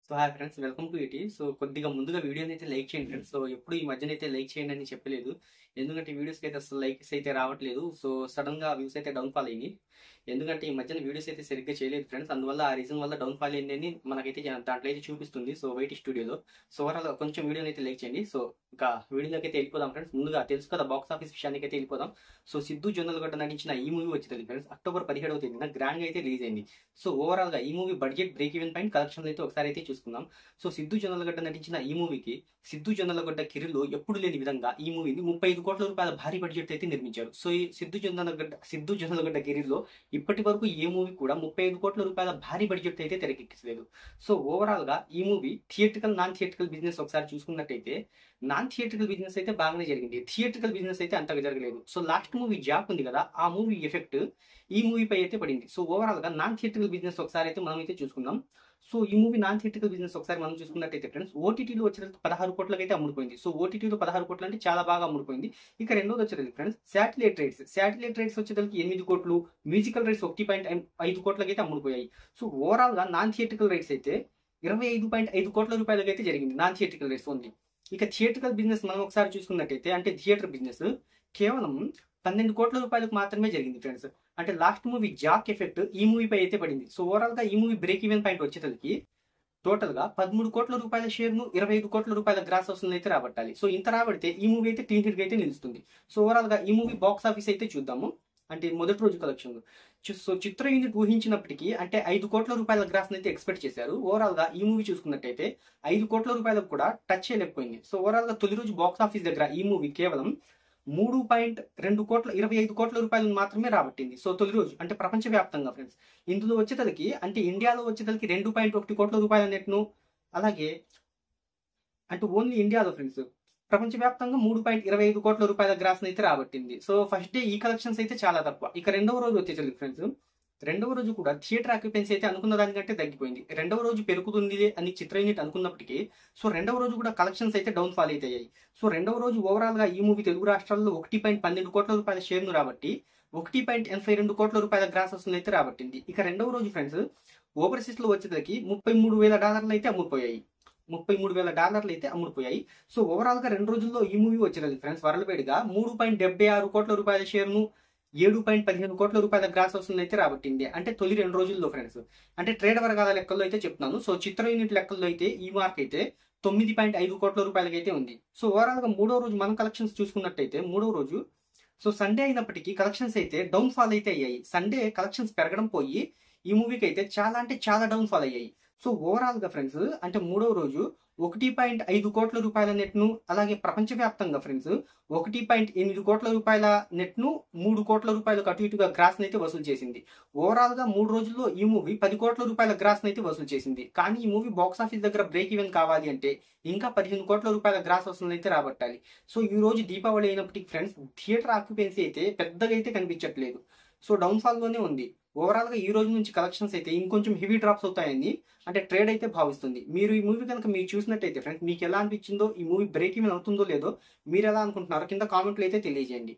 So hi friends, welcome to ఇటీ. So కొద్దిగా ముందుగా వీడియోని అయితే లైక్ చేయండి ఫ్రెండ్స్. సో ఎప్పుడు ఈ మధ్యన అయితే లైక్ చేయండి అని చెప్పలేదు, ఎందుకంటే వీడియోస్కి అయితే అసలు లైక్స్ అయితే రావట్లేదు. సో సడన్ గా వ్యూస్ అయితే డౌన్ ఫాల్ అయ్యి, ఎందుకంటే ఈ మధ్యన వీడియోస్ అయితే సరిగ్గా చేయలేదు ఫ్రెండ్స్. అందువల్ల ఆ రీజన్ వల్ల డౌన్ ఫాల్ అయిందని మనకైతే దాంట్లో అయితే చూపిస్తుంది. సో వైటీ స్టూడియోలో. సో ఓవరాల్ కొంచెం వీడియోని అయితే లైక్ చేయండి. సో ఇంకా వీడియోలోకి అయితే వెళ్ళిపోదాం ఫ్రెండ్స్. ముందుగా తెలుసు కదా, బాక్స్ ఆఫీస్ విషయానికి అయితే వెళ్ళిపోదాం. సో సిద్ధు జొన్నలగడ్డ నటించిన ఈ మూవీ వచ్చింది ఫ్రెండ్స్, అక్టోబర్ 17వ తేదీన గ్రాండ్ గా అయితే రిలీజ్ అయింది. సో ఓవరాల్ గా ఈ movie budget, break even point, collection అయితే ఒకసారి అయితే చూసుకుందాం. సో సిద్ధు జొన్నలగడ్డ నటించిన ఈ మూవీకి సిద్ధు జొన్నలగడ్డ కెరీర్లో ఎప్పుడు లేని విధంగా ఈ మూవీని 35 కోట్ల రూపాయల భారీ బడ్జెట్ అయితే నిర్మించారు. సో ఈ సిద్ధు జొన్నలగడ్డ కెరీర్లో ఇప్పటి వరకు ఏ మూవీ కూడా 35 కోట్ల రూపాయల భారీ బడ్జెట్ అయితే తెరకెక్కించలేదు. సో ఓవరాల్ గా ఈ movie theatrical, non theatrical business ఒకసారి చూసుకున్నట్టయితే నాన్ థియేట్రికల్ బిజినెస్ అయితే బాగానే జరిగింది, థియేట్రికల్ బిజినెస్ అయితే అంతగా జరగలేదు. సో లాస్ట్ మూవీ జాక్ ఉంది కదా, ఆ మూవీ ఎఫెక్ట్ ఈ మూవీపై అయితే పడింది. సో ఓవరాల్ గా నాన్ థియేట్రికల్ బిజినెస్ ఒకసారి అయితే మనం అయితే చూసుకుందాం. సో ఈ మూవీ నాన్ థియేట్రికల్ బిజినెస్ ఒకసారి మనం చూసుకున్నట్టయితే ఫ్రెండ్స్, ఓటీటీలో వచ్చేసరికి 16 కోట్లకి అయితే అమ్ముడుపోయింది. సో ఓటీటీలో 16 కోట్లు అంటే చాలా బాగా అమ్ముడుపోయింది. ఇక రెండోది వచ్చేది ఫ్రెండ్స్ శాటిలైట్ రైట్స్ వచ్చేసరికి 8 కోట్లు, మ్యూజికల్ రైట్స్ 1.5 కోట్లకి అయితే అమ్ముడుపోయాయి. సో ఓవరాల్ గా నాన్ థియేట్రికల్ రైట్స్ అయితే 25.5 కోట్ల రూపాయలకి అయితే జరిగింది, నాన్ థియేట్రికల్ రైట్స్ ఓన్లీ. ఇక థియేట్రికల్ బిజినెస్ మనం ఒకసారి చూసుకున్నట్టయితే, అంటే థియేటర్ బిజినెస్ కేవలం 12 కోట్ల రూపాయలకు మాత్రమే జరిగింది ఫ్రెండ్స్. అంటే లాస్ట్ మూవీ జాక్ ఎఫెక్ట్ ఈ మూవీపై అయితే పడింది. సో ఓవరాల్ గా ఈ మూవీ బ్రేక్ ఈవెన్ పాయింట్ వచ్చేసరికి టోటల్ గా 13 కోట్ల రూపాయల షేర్ ను 25 కోట్ల రూపాయల గ్రాస్ వస్తుంది అయితే రాబట్టాలి. సో ఇంత రాబడితే ఈ మూవీ అయితే క్లీన్ హిట్ గా అయితే నిలుస్తుంది. సో ఓవరాల్ గా ఈ మూవీ బాక్స్ ఆఫీస్ అయితే చూద్దాము. అంటే మొదటి రోజు కలెక్షన్. సో చిత్ర యూనిట్ ఊహించినప్పటికీ అంటే 5 కోట్ల రూపాయల గ్రాస్ అయితే ఎక్స్పెక్ట్ చేశారు. ఓవరాల్ గా ఈ మూవీ చూసుకున్నట్టయితే 5 కోట్ల రూపాయలకు కూడా టచ్ చేయలేకపోయింది. సో ఓవరాల్ గా తొలి రోజు బాక్స్ ఆఫీస్ దగ్గర ఈ మూవీ కేవలం 3.2 కోట్ల 25 కోట్ల రూపాయలు మాత్రమే రాబట్టింది. సో తొలి రోజు అంటే ప్రపంచవ్యాప్తంగా ఫ్రెండ్స్. ఇందులో వచ్చేతలకి అంటే ఇండియాలో వచ్చేతలకి 2.1 కోట్ల రూపాయల నెట్ను, అలాగే అంటే ఓన్లీ ఇండియాలో ఫ్రెండ్స్ ప్రపంచవ్యాప్తంగా 3.25 కోట్ల రూపాయల గ్రాస్ అయితే రాబట్టింది. సో ఫస్ట్ డే ఈ కలెక్షన్స్ అయితే చాలా తక్కువ. ఇక రెండవ రోజు వచ్చేసరికి ఫ్రెండ్స్, రెండవ రోజు కూడా థియేటర్ ఆక్యుపెన్సీ అయితే అనుకున్న దానికంటే తగ్గిపోయింది. రెండవ రోజు పెరుగుతుంది అని చిత్ర యూనిట్ అనుకున్నప్పటికీ సో రెండవ రోజు కూడా కలెక్షన్స్ అయితే డౌన్ ఫాల్ అయితే అయ్యాయి. సో రెండవ రోజు ఓవరాల్ గా ఈ మూవీ తెలుగు రాష్ట్రాల్లో 1.12 కోట్ల రూపాయల షేర్ ను రాబట్టి 1.82 కోట్ల రూపాయల గ్రాస్ వస్తుంది అయితే రాబట్టింది. ఇక రెండవ రోజు ఫ్రెండ్స్ ఓవర్సీస్ లో వచ్చేసరికి $33,000 అయితే అమ్ముడుపోయాయి. $33,000 అయితే అమ్ముడుపోయాయి. సో ఓవరాల్ గా 2 రోజుల్లో ఈ మూవీ వచ్చేది ఫ్రెండ్స్ వరల్డ్ వైడ్ గా 3.76 కోట్ల రూపాయల షేర్ ను 7.15 కోట్ల రూపాయల గ్రాస్ వస్తుంది అయితే రాబట్టింది. అంటే తొలి 2 రోజుల్లో ఫ్రెండ్స్. అంటే ట్రేడ్ వర్గాల లెక్కల్లో అయితే చెప్తున్నాను. సో చిత్ర యూనిట్ లెక్కల్లో అయితే ఈ మార్క్ అయితే 9.5 కోట్ల రూపాయలకి అయితే ఉంది. సో ఓవరాల్ గా మూడో రోజు మన కలెక్షన్స్ చూసుకున్నట్టయితే మూడో రోజు సో సండే అయినప్పటికీ కలెక్షన్స్ అయితే డౌన్ ఫాల్ అయితే అయ్యాయి. సండే కలెక్షన్స్ పెరగడం పోయి ఈ మూవీకి అయితే చాలా అంటే చాలా డౌన్ ఫాల్ అయ్యాయి. సో ఓవరాల్ గా ఫ్రెండ్స్ అంటే మూడవ రోజు 1.5 కోట్ల రూపాయల నెట్ ను, అలాగే ప్రపంచవ్యాప్తంగా ఫ్రెండ్స్ 1.8 కోట్ల రూపాయల నెట్ ను 3 కోట్ల రూపాయలకు అటు ఇటుగా గ్రాస్ అయితే వసూలు చేసింది. ఓవరాల్ గా 3 రోజుల్లో ఈ మూవీ 10 కోట్ల రూపాయల గ్రాస్ అయితే వసూలు చేసింది. కానీ ఈ మూవీ బాక్స్ ఆఫీస్ దగ్గర బ్రేక్ ఈవెన్ కావాలి అంటే ఇంకా 15 కోట్ల రూపాయల గ్రాస్ వసూలు అయితే రాబట్టాలి. సో ఈ రోజు దీపావళి అయినప్పటికీ ఫ్రెండ్స్ థియేటర్ ఆక్యుపెన్సీ అయితే పెద్దగా అయితే కనిపించట్లేదు. సో డౌన్ ఫాల్ లోనే ఉంది. ఓవరాల్ గా ఈ రోజు నుంచి కలెక్షన్స్ అయితే ఇంకొంచెం హెవీ డ్రాప్స్ అవుతాయని అంటే ట్రేడ్ అయితే భావిస్తుంది. మీరు ఈ మూవీ కనుక మీరు చూసినట్టయితే ఫ్రెండ్స్ మీకు ఎలా అనిపించిందో, ఈ మూవీ బ్రేక్ ఈవెన్ అవుతుందో లేదో మీరు ఎలా అనుకుంటున్నారో కింద కామెంట్లు అయితే తెలియజేయండి.